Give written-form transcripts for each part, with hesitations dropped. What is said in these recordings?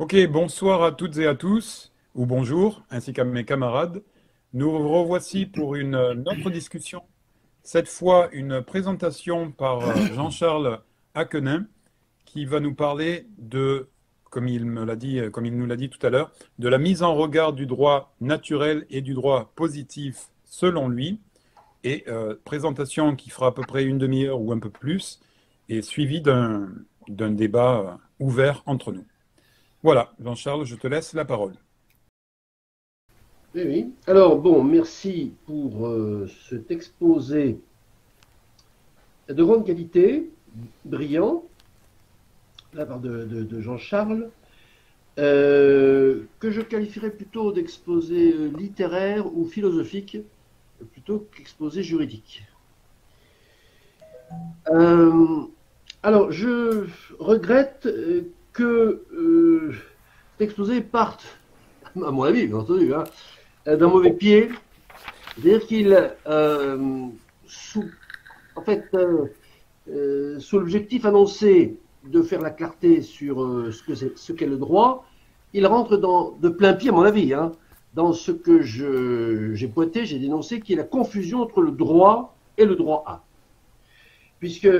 Ok, bonsoir à toutes et à tous, ou bonjour, ainsi qu'à mes camarades. Nous revoici pour une autre discussion, cette fois une présentation par Jean-Charles Hacquenin, qui va nous parler de, comme il me l'a dit, comme il nous l'a dit tout à l'heure, de la mise en regard du droit naturel et du droit positif selon lui, et présentation qui fera à peu près une demi-heure ou un peu plus, et suivie d'un débat ouvert entre nous. Voilà, Jean-Charles, je te laisse la parole. Oui, oui. Alors, bon, merci pour cet exposé de grande qualité, brillant, de la part de Jean-Charles, que je qualifierais plutôt d'exposé littéraire ou philosophique, plutôt qu'exposé juridique. Euh, alors, je regrette que cet exposé parte, à mon avis, bien entendu, hein, d'un mauvais pied. C'est-à-dire qu'il, sous, en fait, sous l'objectif annoncé de faire la clarté sur ce qu'est le droit, il rentre de plein pied, à mon avis, hein, dans ce que j'ai pointé, j'ai dénoncé, qui est la confusion entre le droit et le droit A. Puisque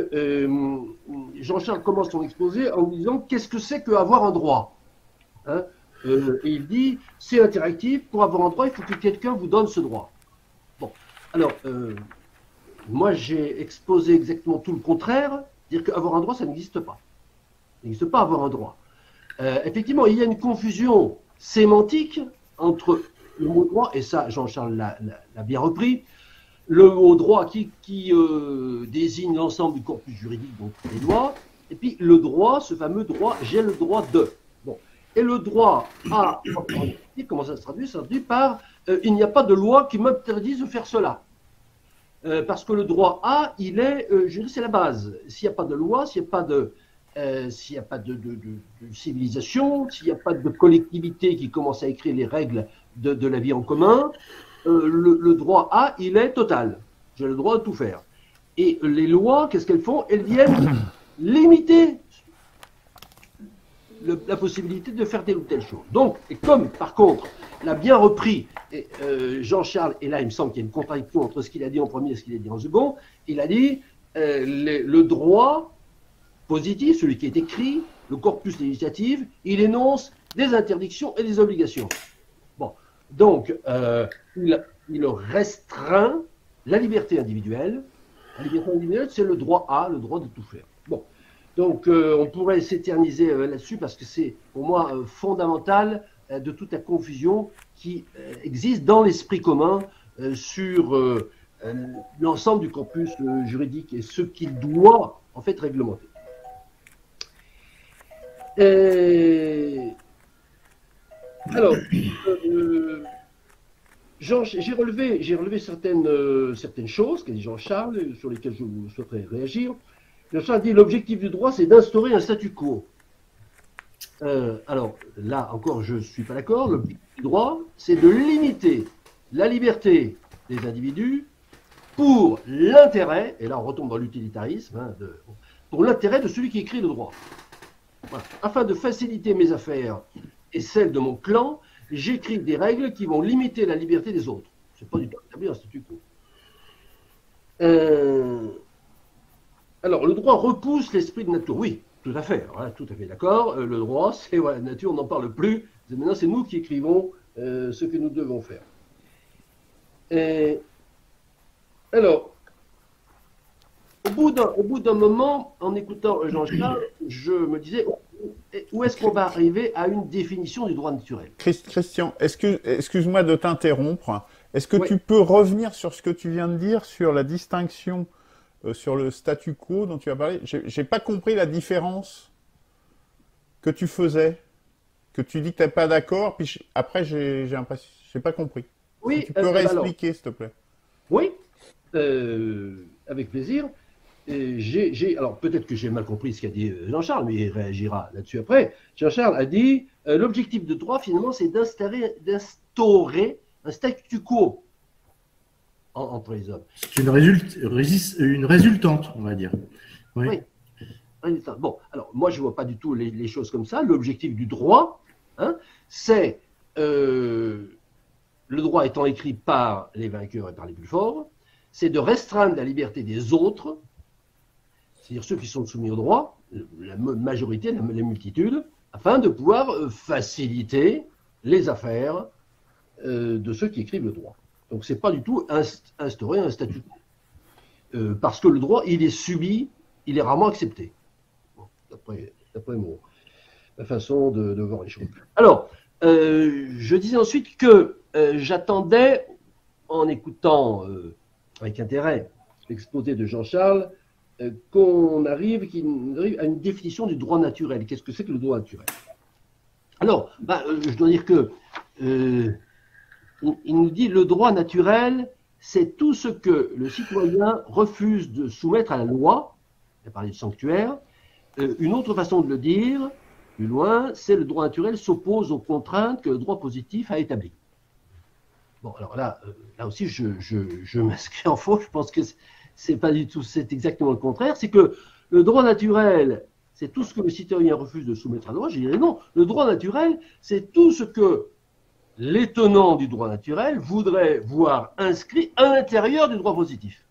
Jean-Charles commence son exposé en disant qu'est-ce que c'est qu'avoir un droit, hein, et il dit c'est interactif, pour avoir un droit, il faut que quelqu'un vous donne ce droit. Bon, alors, moi, j'ai exposé exactement tout le contraire, dire qu'avoir un droit, ça n'existe pas. Il n'existe pas avoir un droit. Effectivement, il y a une confusion sémantique entre le mot droit, et ça, Jean-Charles l'a bien repris, le mot droit qui désigne l'ensemble du corpus juridique, donc les lois, et puis le droit, ce fameux droit, j'ai le droit de. Bon. Et le droit a, comment ça se traduit? Ça se traduit par il n'y a pas de loi qui m'interdise de faire cela. Parce que le droit A, il est, je dirais, c'est la base. S'il n'y a pas de loi, s'il n'y a pas de civilisation, s'il n'y a pas de collectivité qui commence à écrire les règles de la vie en commun, le droit A, il est total. J'ai le droit de tout faire. Et les lois, qu'est-ce qu'elles font? Elles viennent limiter la possibilité de faire telle ou telle chose. Donc, et comme par contre, l'a bien repris Jean-Charles, et là il me semble qu'il y a une contradiction entre ce qu'il a dit en premier et ce qu'il a dit en second, il a dit le droit positif, celui qui est écrit, le corpus législatif, il énonce des interdictions et des obligations. Bon, donc il restreint la liberté individuelle. La liberté individuelle, c'est le droit à, le droit de tout faire. Bon, donc on pourrait s'éterniser là-dessus parce que c'est pour moi fondamental de toute la confusion qui existe dans l'esprit commun sur l'ensemble du corpus juridique et ce qu'il doit en fait réglementer. Alors, j'ai relevé certaines choses qu'a dit Jean-Charles, sur lesquelles je souhaiterais réagir. Jean-Charles dit l'objectif du droit, c'est d'instaurer un statu quo. Alors, là encore, je ne suis pas d'accord. L'objectif du droit, c'est de limiter la liberté des individus pour l'intérêt, et là on retombe dans l'utilitarisme, hein, pour l'intérêt de celui qui écrit le droit. Voilà. Afin de faciliter mes affaires et celles de mon clan, j'écris des règles qui vont limiter la liberté des autres. Ce n'est pas du tout établir un statu quo. Alors, le droit repousse l'esprit de nature. Oui, tout à fait. Voilà, tout à fait d'accord. Le droit, c'est voilà, la nature, on n'en parle plus. Maintenant, c'est nous qui écrivons ce que nous devons faire. Alors, au bout d'un moment, en écoutant Jean-Charles, je me disais, où est-ce qu'on va arriver à une définition du droit naturel? Christian, excuse-moi de t'interrompre. Est-ce que Oui, tu peux revenir sur ce que tu viens de dire sur la distinction sur le statu quo dont tu as parlé? J'ai pas compris la différence que tu faisais, que tu dis que tu n'es pas d'accord, puis après j'ai pas compris. Si oui, tu peux alors, réexpliquer, s'il te plaît. oui, avec plaisir. Alors peut-être que j'ai mal compris ce qu'a dit Jean-Charles, mais il réagira là-dessus après. Jean-Charles a dit l'objectif de droit, finalement, c'est d'instaurer un statu quo entre les hommes. C'est une résultante, on va dire. Oui. Oui. Bon, alors moi je ne vois pas du tout les choses comme ça. L'objectif du droit, hein, c'est le droit étant écrit par les vainqueurs et par les plus forts, c'est de restreindre la liberté des autres, c'est-à-dire ceux qui sont soumis au droit, la majorité, la multitude, afin de pouvoir faciliter les affaires de ceux qui écrivent le droit. Donc c'est pas du tout instaurer un statut quo. Parce que le droit, il est subi, il est rarement accepté. Bon, d'après ma façon de voir les choses. Alors, je disais ensuite que j'attendais, en écoutant avec intérêt l'exposé de Jean-Charles, qu'on arrive à une définition du droit naturel. Qu'est-ce que c'est que le droit naturel? Alors, je dois dire que il nous dit le droit naturel, c'est tout ce que le citoyen refuse de soumettre à la loi. Il a parlé de sanctuaire. Une autre façon de le dire, plus loin, c'est le droit naturel s'oppose aux contraintes que le droit positif a établies. Bon, alors là aussi, je m'inscris en faux. Je pense que c'est pas du tout, c'est exactement le contraire. C'est que le droit naturel, c'est tout ce que le citoyen refuse de soumettre à la loi. Je dirais non. Le droit naturel, c'est tout ce que les tenants du droit naturel voudraient voir inscrit à l'intérieur du droit positif.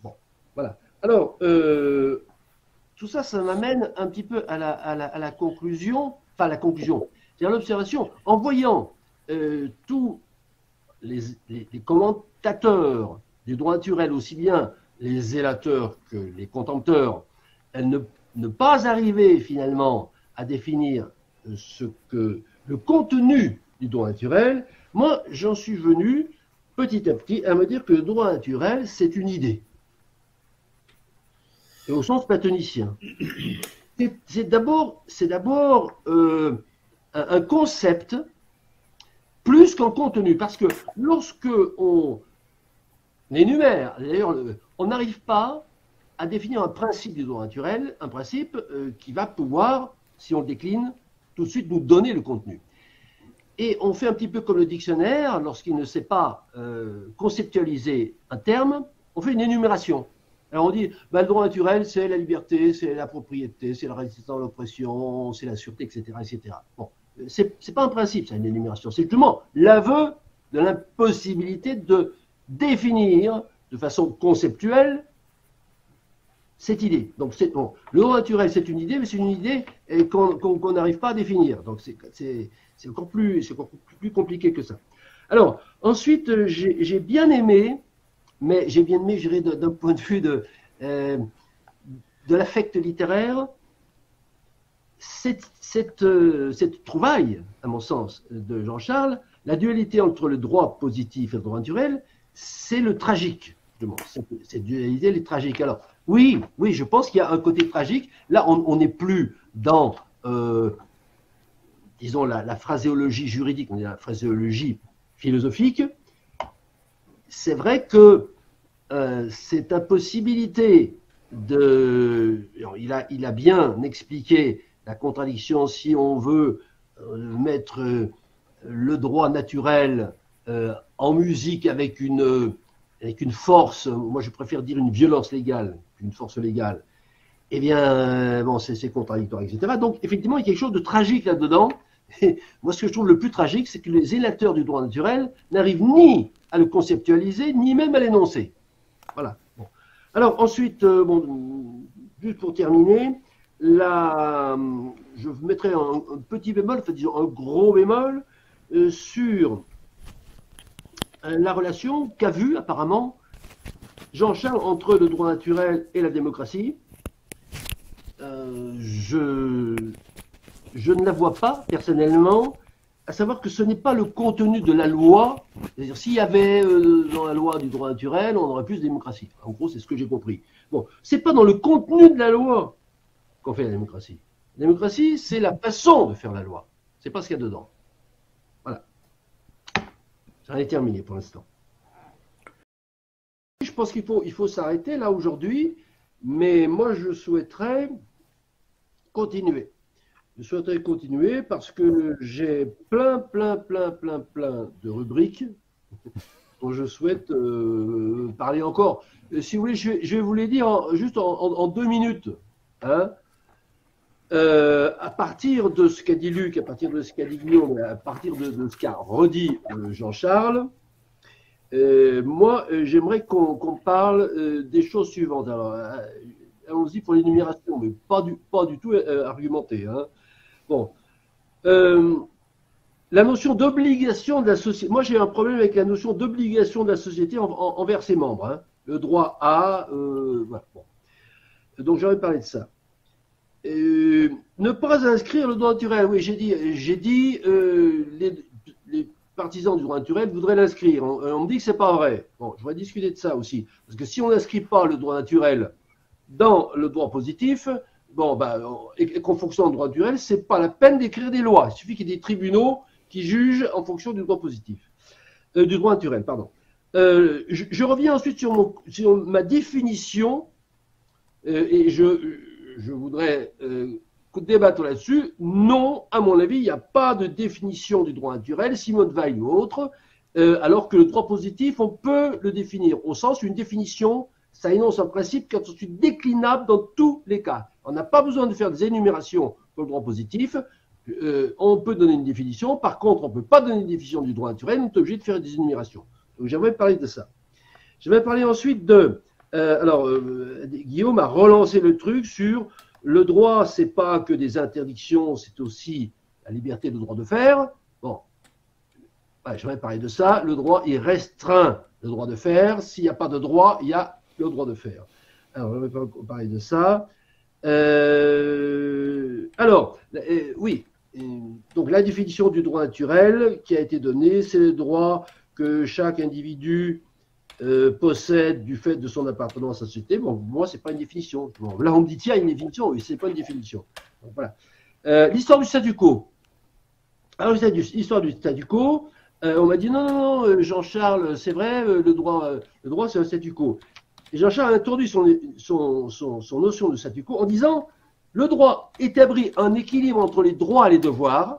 Bon, voilà. Alors, tout ça, ça m'amène un petit peu à la conclusion, enfin la conclusion, c'est-à-dire l'observation. En voyant tous les commentateurs du droit naturel, aussi bien les zélateurs que les contempteurs, ne pas arriver finalement à définir le contenu du droit naturel, moi j'en suis venu petit à petit à me dire que le droit naturel c'est une idée. Et au sens platonicien. C'est d'abord un concept plus qu'un contenu. Parce que lorsque on énumère, d'ailleurs, on n'arrive pas à définir un principe du droit naturel, un principe qui va pouvoir, si on le décline, tout de suite nous donner le contenu. Et on fait un petit peu comme le dictionnaire, lorsqu'il ne sait pas conceptualiser un terme, on fait une énumération. Alors on dit, le droit naturel, c'est la liberté, c'est la propriété, c'est la résistance à l'oppression, c'est la sûreté, etc. etc. Bon, c'est pas un principe, c'est une énumération. C'est justement l'aveu de l'impossibilité de définir de façon conceptuelle cette idée. Donc bon, le droit naturel, c'est une idée, mais c'est une idée qu'on n'arrive pas à définir. Donc c'est encore plus compliqué que ça. Alors, ensuite, j'ai bien aimé, mais j'ai bien aimé, je dirais, d'un point de vue de l'affect littéraire, cette trouvaille, à mon sens, de Jean-Charles, la dualité entre le droit positif et le droit naturel, c'est le tragique. Cette dualité, elle est tragique. Alors, oui, je pense qu'il y a un côté tragique. Là, on n'est plus dans, disons, la phraséologie juridique, on est dans la phraséologie philosophique. C'est vrai que cette impossibilité de... Il a bien expliqué la contradiction si on veut mettre le droit naturel en musique avec une force, moi je préfère dire une violence légale qu'une force légale, eh bien, bon, c'est contradictoire, etc. Donc, effectivement, il y a quelque chose de tragique là-dedans. Et moi, ce que je trouve le plus tragique, c'est que les zélateurs du droit naturel n'arrivent ni à le conceptualiser, ni même à l'énoncer. Voilà. Bon. Alors, ensuite, juste pour terminer, je mettrai un petit bémol, enfin, disons un gros bémol, sur la relation qu'a vue, apparemment, Jean-Charles entre le droit naturel et la démocratie. Je ne la vois pas, personnellement, à savoir que ce n'est pas le contenu de la loi. C'est-à-dire, s'il y avait dans la loi du droit naturel, on aurait plus de démocratie. En gros, c'est ce que j'ai compris. Bon, c'est pas dans le contenu de la loi qu'on fait la démocratie. La démocratie, c'est la façon de faire la loi. C'est pas ce qu'il y a dedans. Voilà. J'en ai terminé pour l'instant. Je pense qu'il faut s'arrêter là aujourd'hui, mais moi je souhaiterais continuer. Je souhaiterais continuer parce que j'ai plein de rubriques dont je souhaite parler encore. Si vous voulez, je vais vous les dire juste en 2 minutes. Hein. à partir de ce qu'a dit Luc, à partir de ce qu'a dit Guillaume, à partir de ce qu'a redit Jean-Charles, moi, j'aimerais qu'on parle des choses suivantes. Alors, allons-y pour l'énumération, mais pas du tout argumenté. Hein. Bon. La notion d'obligation de la société. Moi, j'ai un problème avec la notion d'obligation de la société envers ses membres. Hein. Le droit à. Voilà. Bon. Donc, j'aurais parlé de ça. Ne pas inscrire le droit naturel. Oui, j'ai dit les partisans du droit naturel voudraient l'inscrire. On me dit que c'est pas vrai. Bon, je voudrais discuter de ça aussi. Parce que si on n'inscrit pas le droit naturel dans le droit positif, bon, et qu'on fonctionne en droit naturel, c'est pas la peine d'écrire des lois. Il suffit qu'il y ait des tribunaux qui jugent en fonction du droit positif, du droit naturel, pardon. Je reviens ensuite sur ma définition, et je voudrais débattre là-dessus. Non, à mon avis, il n'y a pas de définition du droit naturel, Simone Veil ou autre, alors que le droit positif, on peut le définir, au sens où une définition, ça énonce un principe qui est ensuite déclinable dans tous les cas. On n'a pas besoin de faire des énumérations pour le droit positif. On peut donner une définition. Par contre, on ne peut pas donner une définition du droit naturel. On est obligé de faire des énumérations. Donc, j'aimerais parler de ça. Je vais parler ensuite de... Guillaume a relancé le truc sur le droit, c'est pas que des interdictions, c'est aussi la liberté, le droit de faire. Bon, j'aimerais parler de ça. Le droit, il restreint le droit de faire. S'il n'y a pas de droit, il y a le droit de faire. Alors, je vais parler de ça. Oui. Donc, la définition du droit naturel qui a été donnée, c'est le droit que chaque individu possède du fait de son appartenance à la société. Bon, moi, c'est pas une définition. Bon, là, on me dit, tiens, il y a une définition. Oui, c'est pas une définition. Donc, voilà. L'histoire du statu quo. Alors, l'histoire du statu quo, on m'a dit, non, Jean-Charles, c'est vrai, le droit c'est un statu quo. Et Jean-Charles a introduit son notion de statu quo en disant, le droit établit un équilibre entre les droits et les devoirs,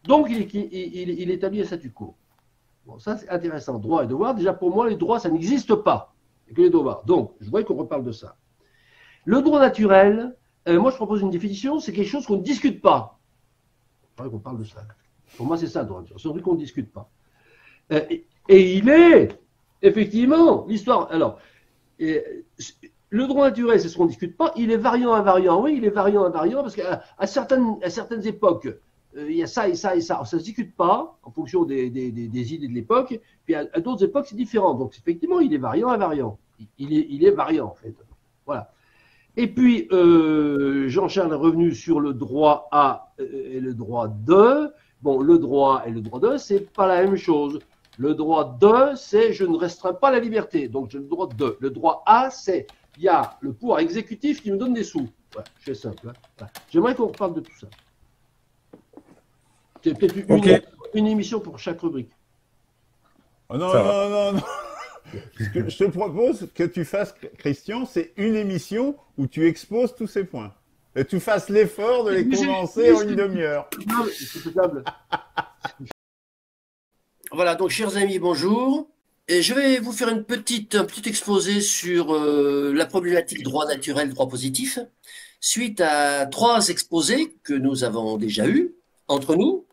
donc il établit un statu quo. Bon, ça c'est intéressant, droit et devoir. Déjà pour moi, les droits, ça n'existe pas, et que les devoirs. Donc, je voudrais qu'on reparle de ça. Le droit naturel, moi je propose une définition, c'est quelque chose qu'on ne discute pas. Je voudrais qu'on parle de ça. Pour moi, c'est ça le droit naturel, c'est un truc qu'on ne discute pas. Et il est, effectivement, l'histoire. Alors, le droit naturel, c'est ce qu'on ne discute pas. Il est variant invariant. Oui, il est variant invariant parce qu'à certaines époques, il y a ça et ça et ça. Ça ne se discute pas en fonction des idées de l'époque. Puis à d'autres époques, c'est différent. Donc, effectivement, il est variant invariant. Il est variant, en fait. Voilà. Et puis, Jean-Charles est revenu sur le droit à et le droit de. Bon, le droit et le droit de, c'est pas la même chose. Le droit de, c'est je ne restreins pas la liberté. Donc, j'ai le droit de. Le droit à, c'est il y a le pouvoir exécutif qui me donne des sous. Voilà, c'est simple. Hein. Voilà. J'aimerais qu'on reparle de tout ça. C'est peut-être une émission pour chaque rubrique. Oh non. Ce que je te propose que tu fasses, Christian, c'est une émission où tu exposes tous ces points. Et tu fasses l'effort de les condenser en une demi-heure. C'est faisable. Voilà, donc chers amis, bonjour. Et je vais vous faire un petit exposé sur la problématique droit naturel, droit positif, suite à 3 exposés que nous avons déjà eus entre nous.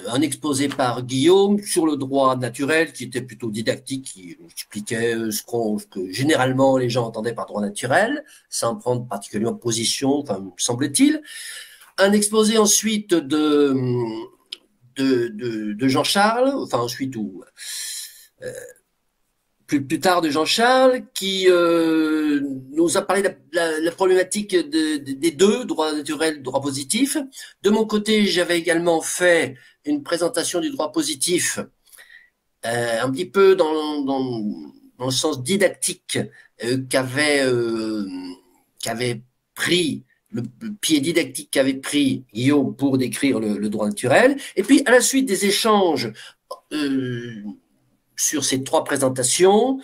Un exposé par Guillaume sur le droit naturel qui était plutôt didactique, qui expliquait ce que généralement les gens entendaient par droit naturel, sans prendre particulièrement position, enfin, semble-t-il. Un exposé ensuite de Jean-Charles, enfin ensuite plus tard de Jean-Charles, qui nous a parlé de la problématique des deux, droit naturel, droit positif. De mon côté, j'avais également fait une présentation du droit positif, un petit peu dans le sens didactique qu'avait pris, le pied didactique qu'avait pris Guillaume pour décrire le droit naturel. Et puis, à la suite des échanges sur ces 3 présentations,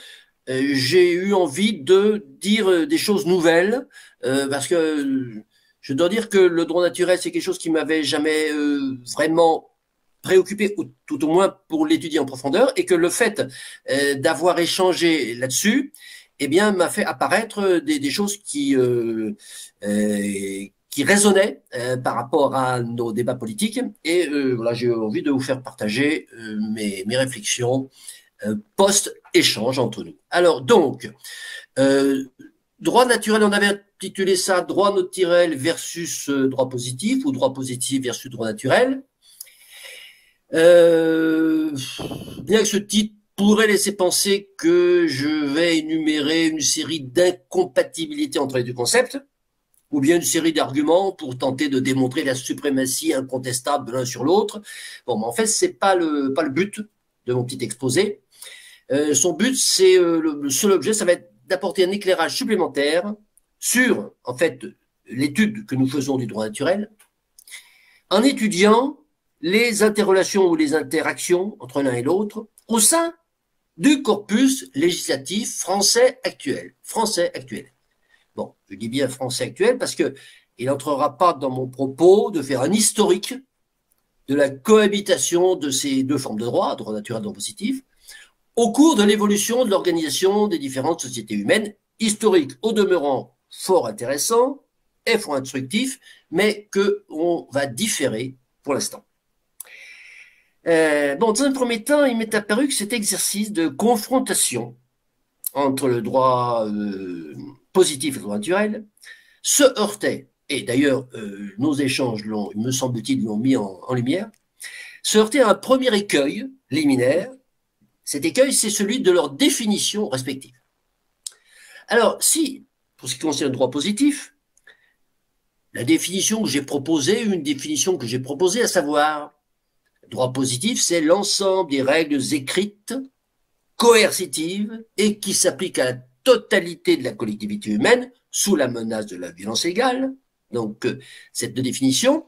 j'ai eu envie de dire des choses nouvelles, parce que je dois dire que le droit naturel, c'est quelque chose qui m'avait jamais vraiment préoccupé, ou tout au moins pour l'étudier en profondeur, et que le fait d'avoir échangé là-dessus, eh bien, m'a fait apparaître des choses qui qui résonnait par rapport à nos débats politiques. Et voilà, j'ai envie de vous faire partager mes réflexions post-échange entre nous. Alors donc, droit naturel, on avait intitulé ça droit naturel versus droit positif, ou droit positif versus droit naturel. Bien que ce titre pourrait laisser penser que je vais énumérer une série d'incompatibilités entre les deux concepts, ou bien une série d'arguments pour tenter de démontrer la suprématie incontestable de l'un sur l'autre. Bon, mais en fait, c'est pas le but de mon petit exposé. Son but, c'est le seul objet, ça va être d'apporter un éclairage supplémentaire sur, en fait, l'étude que nous faisons du droit naturel, en étudiant les interrelations ou les interactions entre l'un et l'autre au sein du corpus législatif français actuel. Français actuel. Bon, je dis bien français actuel parce que il n'entrera pas dans mon propos de faire un historique de la cohabitation de ces deux formes de droit, droit naturel et droit positif, au cours de l'évolution de l'organisation des différentes sociétés humaines, historique au demeurant fort intéressant et fort instructif, mais qu'on va différer pour l'instant. Bon, dans un premier temps, il m'est apparu que cet exercice de confrontation entre le droit positif et le droit naturel se heurtait, et d'ailleurs nos échanges, me semble-t-il, l'ont mis en lumière, se heurtait à un premier écueil liminaire. Cet écueil, c'est celui de leur définition respective. Alors, si, pour ce qui concerne le droit positif, la définition que j'ai proposée, à savoir, le droit positif, c'est l'ensemble des règles écrites, coercitives, et qui s'appliquent à la totalité de la collectivité humaine, sous la menace de la violence égale. Donc, cette définition,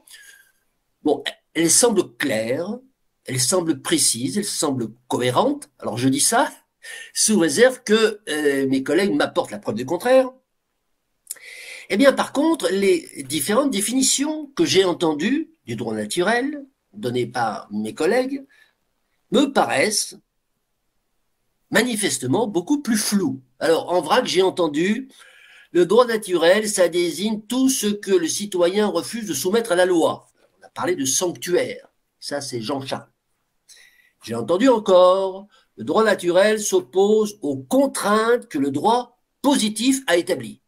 bon, elle semble claire, elle semble précise, elle semble cohérente. Alors je dis ça sous réserve que mes collègues m'apportent la preuve du contraire. Eh bien, par contre, les différentes définitions que j'ai entendues du droit naturel, données par mes collègues, me paraissent manifestement beaucoup plus floues. Alors, en vrac, j'ai entendu le droit naturel, ça désigne tout ce que le citoyen refuse de soumettre à la loi. On a parlé de sanctuaire. Ça, c'est Jean-Charles. J'ai entendu encore, le droit naturel s'oppose aux contraintes que le droit positif a établies.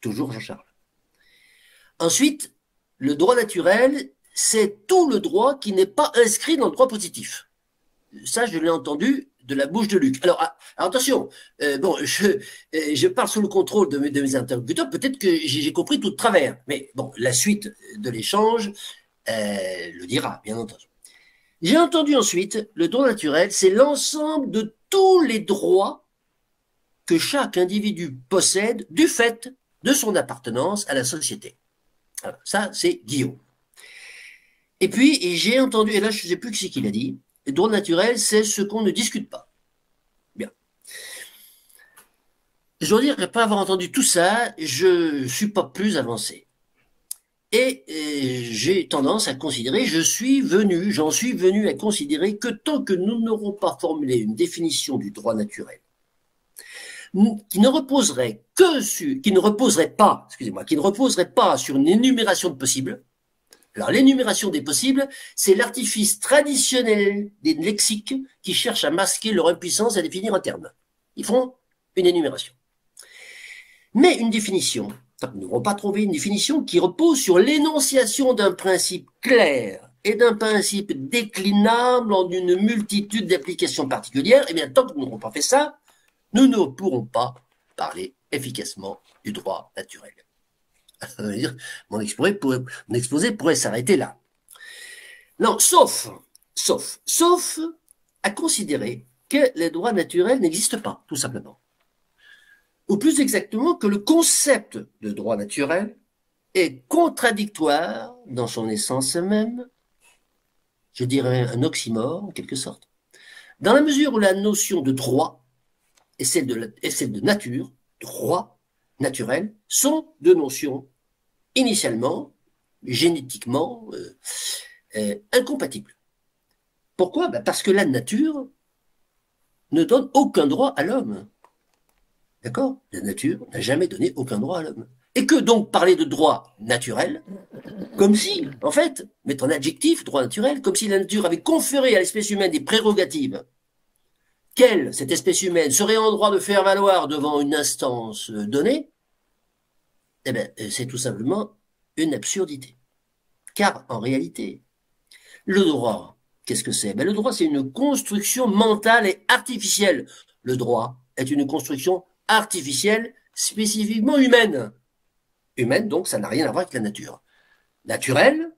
Toujours Jean-Charles. Ensuite, le droit naturel, c'est tout le droit qui n'est pas inscrit dans le droit positif. Ça, je l'ai entendu de la bouche de Luc. Alors attention, bon, je parle sous le contrôle de mes interlocuteurs, peut-être que j'ai compris tout de travers, mais bon, la suite de l'échange le dira, bien entendu. J'ai entendu ensuite, le droit naturel, c'est l'ensemble de tous les droits que chaque individu possède du fait de son appartenance à la société. Alors, ça, c'est Guillaume. Et puis, j'ai entendu, et là, je ne sais plus qui c'est qui l'a dit, le droit naturel, c'est ce qu'on ne discute pas. Bien. Je dois dire qu'après avoir entendu tout ça, je ne suis pas plus avancé. Et j'ai tendance à considérer, j'en suis venu à considérer que tant que nous n'aurons pas formulé une définition du droit naturel, qui ne reposerait pas sur une énumération de possibles. Alors, l'énumération des possibles, c'est l'artifice traditionnel des lexiques qui cherchent à masquer leur impuissance à définir un terme. Ils font une énumération. Mais une définition, nous n'aurons pas trouvé une définition qui repose sur l'énonciation d'un principe clair et d'un principe déclinable en une multitude d'applications particulières. Eh bien, tant que nous n'aurons pas fait ça, nous ne pourrons pas parler efficacement du droit naturel. Mon exposé pourrait s'arrêter là. Non, sauf à considérer que les droits naturels n'existent pas, tout simplement. Ou plus exactement, que le concept de droit naturel est contradictoire dans son essence même, je dirais un oxymore en quelque sorte, dans la mesure où la notion de droit et celle de nature, droit naturel, sont deux notions initialement, génétiquement, incompatibles. Pourquoi? Parce que la nature ne donne aucun droit à l'homme. D'accord? La nature n'a jamais donné aucun droit à l'homme. Et que donc parler de droit naturel, comme si, en fait, mettre un adjectif, droit naturel, comme si la nature avait conféré à l'espèce humaine des prérogatives qu'elle, cette espèce humaine, serait en droit de faire valoir devant une instance donnée, eh bien, c'est tout simplement une absurdité. Car, en réalité, le droit, qu'est-ce que c'est? Ben, le droit, c'est une construction mentale et artificielle. Le droit est une construction artificielle spécifiquement humaine. Humaine, donc, ça n'a rien à voir avec la nature. Naturel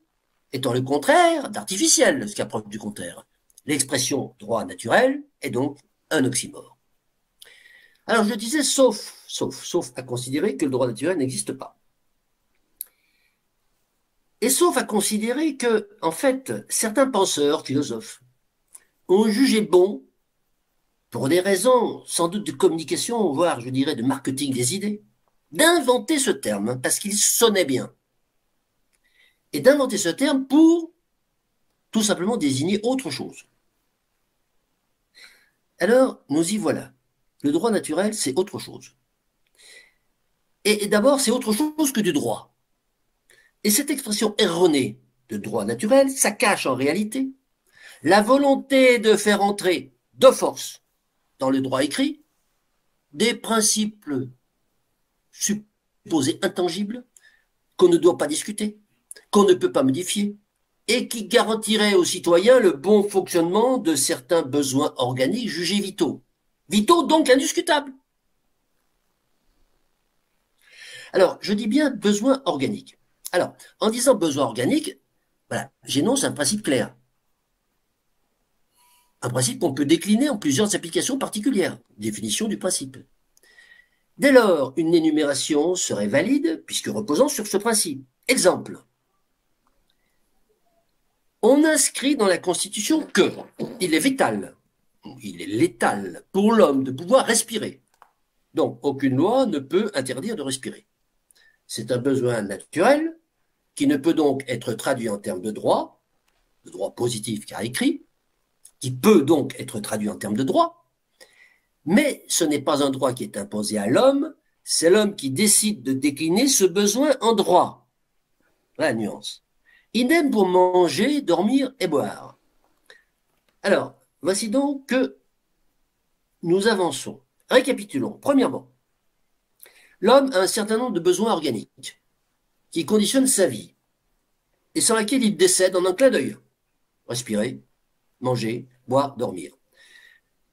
étant le contraire d'artificiel, ce qui preuve du contraire. L'expression droit naturel est donc un oxymore. Alors je disais sauf à considérer que le droit naturel n'existe pas. Et sauf à considérer que, en fait, certains penseurs, philosophes, ont jugé bon, pour des raisons sans doute de communication, voire je dirais de marketing des idées, d'inventer ce terme parce qu'il sonnait bien. Et d'inventer ce terme pour tout simplement désigner autre chose. Alors, nous y voilà. Le droit naturel, c'est autre chose. Et d'abord, c'est autre chose que du droit. Et cette expression erronée de droit naturel, ça cache en réalité la volonté de faire entrer de force dans le droit écrit des principes supposés intangibles qu'on ne doit pas discuter, qu'on ne peut pas modifier, et qui garantirait aux citoyens le bon fonctionnement de certains besoins organiques jugés vitaux. Vitaux donc indiscutables. Alors, je dis bien besoins organiques. Alors, en disant besoin organique, voilà, j'énonce un principe clair. Un principe qu'on peut décliner en plusieurs applications particulières. Définition du principe. Dès lors, une énumération serait valide puisque reposant sur ce principe. Exemple. On inscrit dans la Constitution que il est vital, il est létal pour l'homme de pouvoir respirer. Donc, aucune loi ne peut interdire de respirer. C'est un besoin naturel qui ne peut donc être traduit en termes de droit positif car écrit, qui peut donc être traduit en termes de droit, mais ce n'est pas un droit qui est imposé à l'homme, c'est l'homme qui décide de décliner ce besoin en droit. Voilà la nuance. Idem pour manger, dormir et boire. Alors, voici donc que nous avançons. Récapitulons. Premièrement, l'homme a un certain nombre de besoins organiques qui conditionnent sa vie et sans laquelle il décède en un clin d'œil. Respirer, manger, boire, dormir.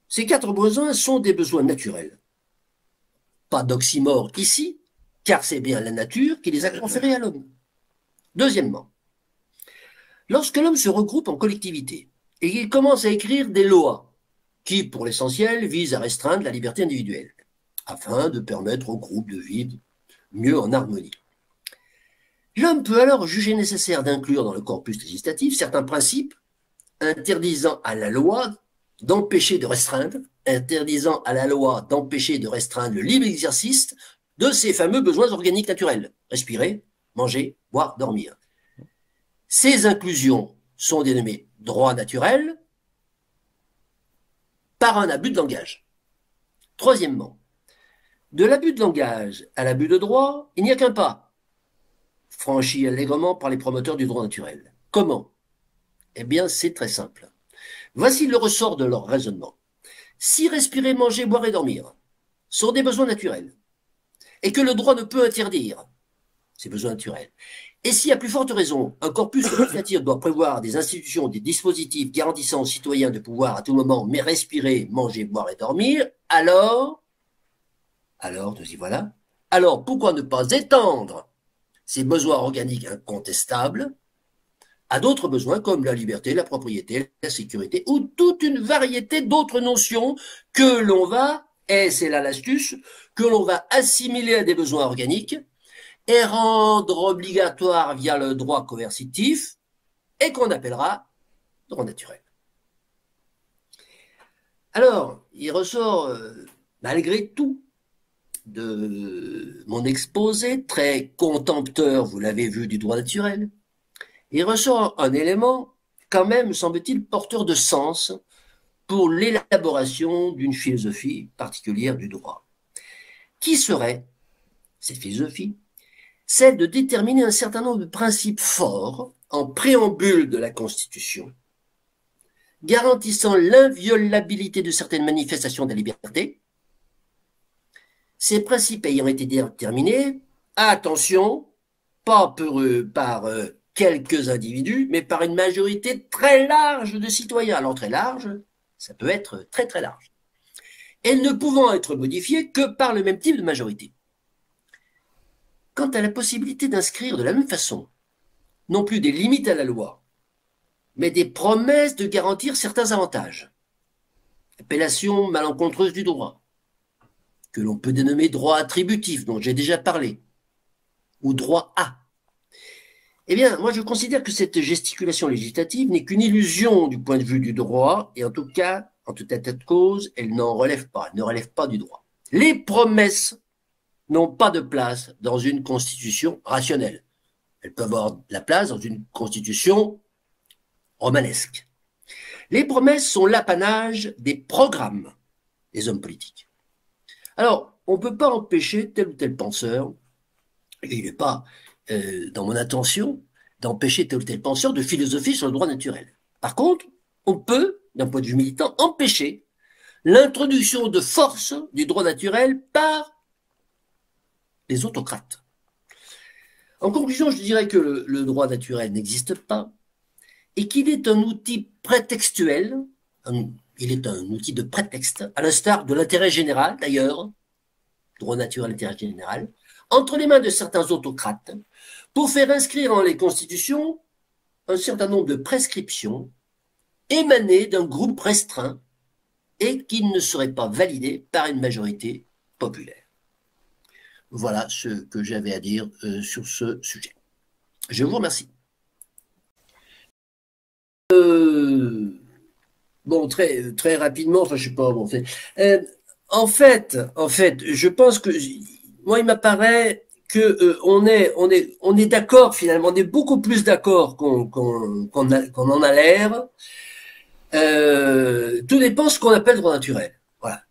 Ces 4 besoins sont des besoins naturels. Pas d'oxymore ici, car c'est bien la nature qui les a conférés à l'homme. Deuxièmement, lorsque l'homme se regroupe en collectivité et qu'il commence à écrire des lois qui, pour l'essentiel, visent à restreindre la liberté individuelle, afin de permettre au groupe de vivre mieux en harmonie. L'homme peut alors juger nécessaire d'inclure dans le corpus législatif certains principes interdisant à la loi d'empêcher de restreindre, le libre exercice de ces fameux besoins organiques naturels, respirer, manger, boire, dormir. Ces inclusions sont dénommées droits naturels par un abus de langage. Troisièmement, de l'abus de langage à l'abus de droit, il n'y a qu'un pas, franchi allègrement par les promoteurs du droit naturel. Comment? Eh bien, c'est très simple. Voici le ressort de leur raisonnement. Si respirer, manger, boire et dormir sont des besoins naturels, et que le droit ne peut interdire ces besoins naturels, et si, à plus forte raison, un corpus législatif doit prévoir des institutions, des dispositifs garantissant aux citoyens de pouvoir à tout moment mais respirer, manger, boire et dormir, alors, nous y voilà, alors pourquoi ne pas étendre ces besoins organiques incontestables à d'autres besoins comme la liberté, la propriété, la sécurité ou toute une variété d'autres notions que l'on va, et c'est là l'astuce, que l'on va assimiler à des besoins organiques et rendre obligatoire via le droit coercitif et qu'on appellera droit naturel. Alors, il ressort, malgré tout, de mon exposé, très contempteur, vous l'avez vu, du droit naturel, il ressort un élément, quand même, semble-t-il, porteur de sens pour l'élaboration d'une philosophie particulière du droit. Qui serait cette philosophie celle de déterminer un certain nombre de principes forts en préambule de la Constitution, garantissant l'inviolabilité de certaines manifestations de la liberté. Ces principes ayant été déterminés, attention, pas par quelques individus, mais par une majorité très large de citoyens. Alors très large, ça peut être très très large. Et ne pouvant être modifiés que par le même type de majorité. Quant à la possibilité d'inscrire de la même façon, non plus des limites à la loi, mais des promesses de garantir certains avantages, appellation malencontreuse du droit, que l'on peut dénommer droit attributif, dont j'ai déjà parlé, ou droit A. Eh bien, moi je considère que cette gesticulation législative n'est qu'une illusion du point de vue du droit, et en tout cas, en tout état de cause, elle n'en relève pas, elle ne relève pas du droit. Les promesses n'ont pas de place dans une constitution rationnelle. Elles peuvent avoir de la place dans une constitution romanesque. Les promesses sont l'apanage des programmes des hommes politiques. Alors, on ne peut pas empêcher tel ou tel penseur, et il n'est pas dans mon intention d'empêcher tel ou tel penseur de philosopher sur le droit naturel. Par contre, on peut, d'un point de vue militant, empêcher l'introduction de force du droit naturel par les autocrates. En conclusion, je dirais que le droit naturel n'existe pas et qu'il est un outil prétextuel, il est un outil de prétexte, à l'instar de l'intérêt général d'ailleurs, droit naturel, intérêt général, entre les mains de certains autocrates pour faire inscrire dans les constitutions un certain nombre de prescriptions émanées d'un groupe restreint et qui ne seraient pas validées par une majorité populaire. Voilà ce que j'avais à dire sur ce sujet. Je vous remercie. Bon, très rapidement, enfin, je sais pas, bon, en fait, je pense que, moi, il m'apparaît que on est d'accord finalement, on est beaucoup plus d'accord qu'on en a l'air. Tout dépend de ce qu'on appelle droit naturel. Voilà.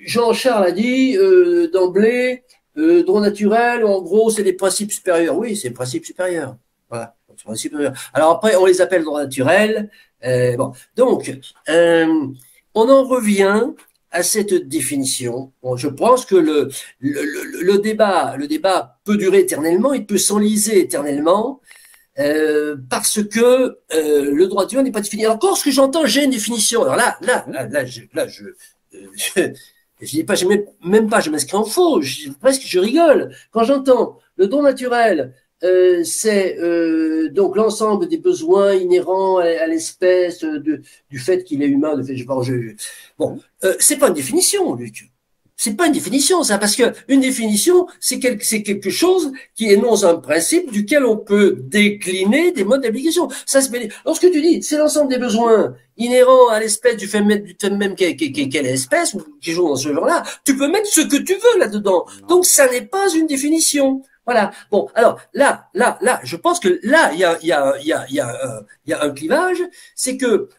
Jean-Charles a dit d'emblée, droit naturel, en gros, c'est des principes supérieurs. Oui, c'est des principes supérieurs. Voilà. Alors après, on les appelle droit naturel. Bon, donc, on en revient à cette définition. Bon, je pense que le débat peut durer éternellement, il peut s'enliser éternellement, parce que le droit naturel n'est pas défini. Alors, lorsque j'entends j'ai une définition, alors je dis pas, même pas, je m'inscris en faux, presque je rigole. Quand j'entends le droit naturel, c'est donc l'ensemble des besoins inhérents à l'espèce, du fait qu'il est humain, de fait, bon, c'est pas une définition, Luc. C'est pas une définition, ça, parce que une définition, c'est quelque chose qui énonce un principe duquel on peut décliner des modes d'application. Ça, lorsque tu dis, c'est l'ensemble des besoins inhérents à l'espèce du fait même quelle espèce, ou qui joue dans ce genre-là, tu peux mettre ce que tu veux là-dedans. Donc, ça n'est pas une définition. Voilà. Bon, alors là, je pense que là, il y a un clivage, c'est que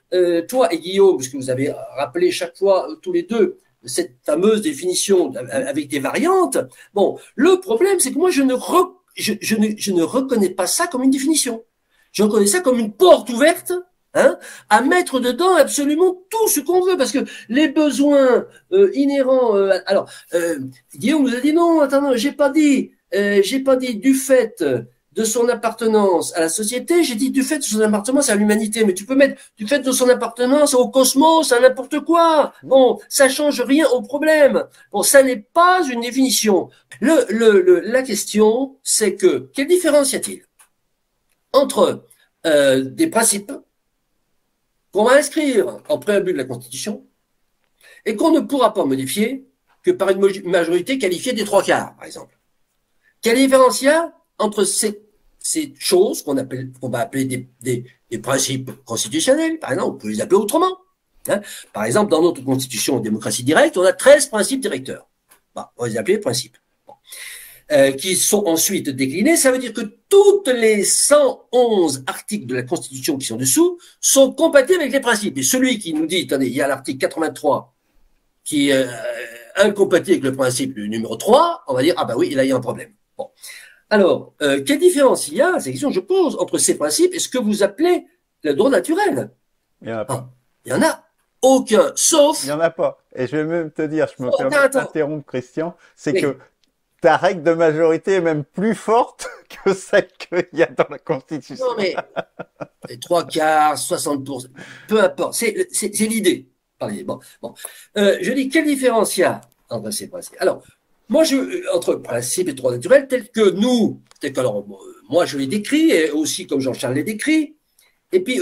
toi et Guillaume, puisque vous avez rappelé chaque fois tous les deux cette fameuse définition avec des variantes. Bon, le problème, c'est que moi, je ne reconnais pas ça comme une définition. Je reconnais ça comme une porte ouverte, hein, à mettre dedans absolument tout ce qu'on veut, parce que les besoins inhérents. Alors, Guillaume nous a dit non, attends, j'ai pas dit du fait de son appartenance à la société, j'ai dit du fait de son appartenance à l'humanité, mais tu peux mettre du fait de son appartenance au cosmos, à n'importe quoi. Bon, ça change rien au problème. Bon, ça n'est pas une définition. La question, c'est que, quelle différence y a-t-il entre des principes qu'on va inscrire en préambule de la Constitution et qu'on ne pourra pas modifier que par une majorité qualifiée des 3/4, par exemple. Quelle différence il y a entre ces choses qu'on va appeler des principes constitutionnels, par exemple, on peut les appeler autrement. Hein. Par exemple, dans notre constitution en démocratie directe, on a 13 principes directeurs. Bon, on va les appeler principes. Bon. Qui sont ensuite déclinés. Ça veut dire que toutes les 111 articles de la Constitution qui sont dessous sont compatibles avec les principes. Et celui qui nous dit, attendez, il y a l'article 83 qui est incompatible avec le principe numéro 3, on va dire, ah bah oui, là il y a un problème. Bon. Alors, quelle différence il y a, c'est la question que je pose, entre ces principes et ce que vous appelez le droit naturel? Il n'y en a pas. Il n'y en a aucun, sauf... Il n'y en a pas. Et je vais même te dire, je me permets attends. d'interrompre Christian, c'est Oui. que ta règle de majorité est même plus forte que celle qu'il y a dans la Constitution. Non, mais les 3/4, 60%, peu importe, c'est l'idée. Bon. Je dis, quelle différence il y a entre ces principes? Alors, moi, entre principe et droit naturel, tel que nous, alors, moi, je l'ai décrit, et aussi comme Jean-Charles l'a décrit, et puis,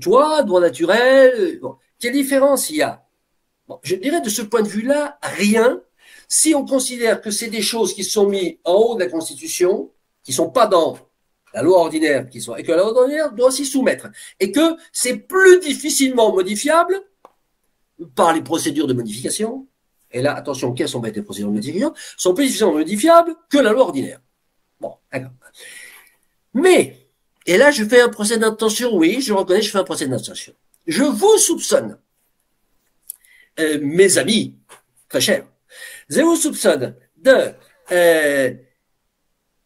toi, droit naturel, bon, quelle différence il y a? Bon, je dirais de ce point de vue-là, rien, si on considère que c'est des choses qui sont mises en haut de la Constitution, qui sont pas dans la loi ordinaire, et que la loi ordinaire doit s'y soumettre, et que c'est plus difficilement modifiable par les procédures de modification. Et là, attention, quelles sont les procédures de modification? Sont plus difficilement modifiables que la loi ordinaire. Bon, d'accord. Mais, et là, je fais un procès d'intention, oui, je reconnais, je fais un procès d'intention. Je vous soupçonne, mes amis, très chers, je vous soupçonne de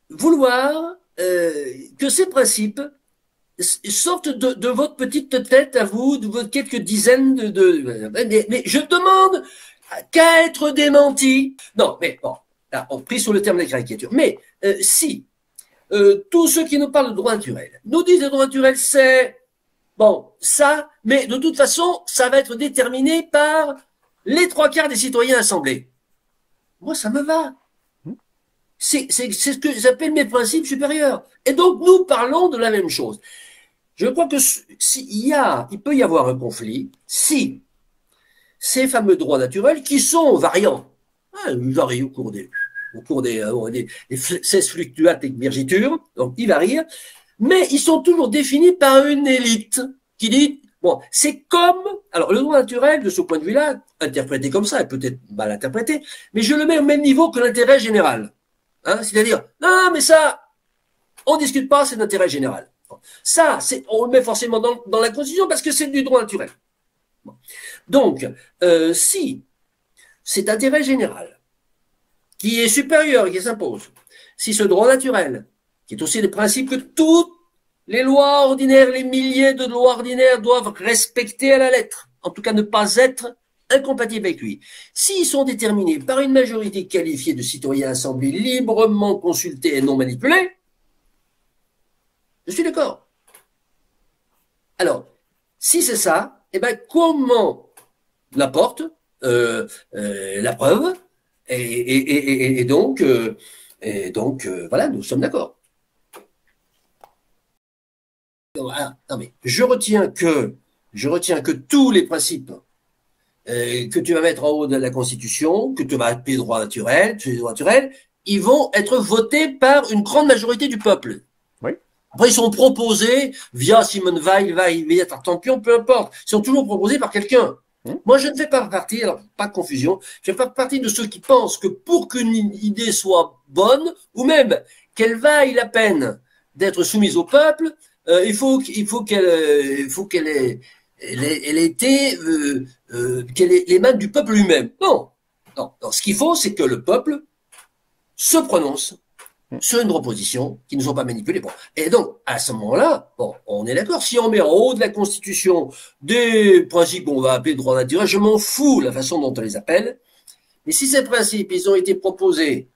vouloir que ces principes sortent de votre petite tête à vous, de vos quelques dizaines mais je demande qu'à être démenti. Non, mais bon, là, on prie sur le terme de la caricature. Mais si tous ceux qui nous parlent de droit naturel nous disent que le droit naturel, c'est bon, ça, mais de toute façon, ça va être déterminé par les 3/4 des citoyens assemblés. Moi, ça me va. C'est ce que j'appelle mes principes supérieurs. Et donc, nous parlons de la même chose. Je crois que il peut y avoir un conflit si ces fameux droits naturels, qui sont variants, ils varient au cours des 16 fluctuates et virgitures, donc ils varient, mais ils sont toujours définis par une élite qui dit, bon, c'est comme, alors le droit naturel, de ce point de vue-là, interprété comme ça, est peut-être mal interprété, mais je le mets au même niveau que l'intérêt général. Hein, c'est-à-dire, non, mais ça, on discute pas, c'est d'intérêt général. Ça, on le met forcément dans la Constitution parce que c'est du droit naturel. Bon. Donc, si cet intérêt général qui est supérieur et qui s'impose, si ce droit naturel, qui est aussi le principe que toutes les lois ordinaires, les milliers de lois ordinaires doivent respecter à la lettre, en tout cas ne pas être incompatibles avec lui. S'ils sont déterminés par une majorité qualifiée de citoyens assemblés librement consultés et non manipulés, je suis d'accord. Alors, si c'est ça, eh ben, comment l'apporte la preuve et donc, voilà, nous sommes d'accord. Non, mais je retiens que tous les principes que tu vas mettre en haut de la Constitution, que tu vas appeler droit naturel, ils vont être votés par une grande majorité du peuple. Oui. Après, ils sont proposés via Simone Veil, via Tartampion, peu importe. Ils sont toujours proposés par quelqu'un. Moi, je ne fais pas partie, alors pas de confusion, je ne fais pas partie de ceux qui pensent que pour qu'une idée soit bonne, ou même qu'elle vaille la peine d'être soumise au peuple, il faut qu'elle ait l'émane du peuple lui-même. Non. Ce qu'il faut, c'est que le peuple se prononce sur une proposition qui ne sont pas manipulées. Bon. Et donc, à ce moment-là, bon, on est d'accord. Si on met en haut de la Constitution des principes qu'on va appeler droit naturel, je m'en fous la façon dont on les appelle. Mais si ces principes, ils ont été proposés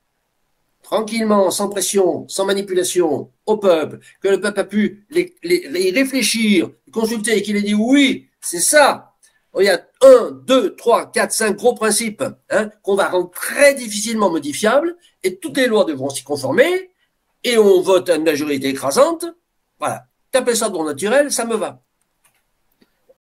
tranquillement, sans pression, sans manipulation, au peuple, que le peuple a pu y réfléchir, consulter, et qu'il ait dit oui, c'est ça. Il y a 1, 2, 3, 4, 5 gros principes qu'on va rendre très difficilement modifiables, et toutes les lois devront s'y conformer, et on vote à une majorité écrasante. Voilà. T'appelles ça droit naturel, ça me va.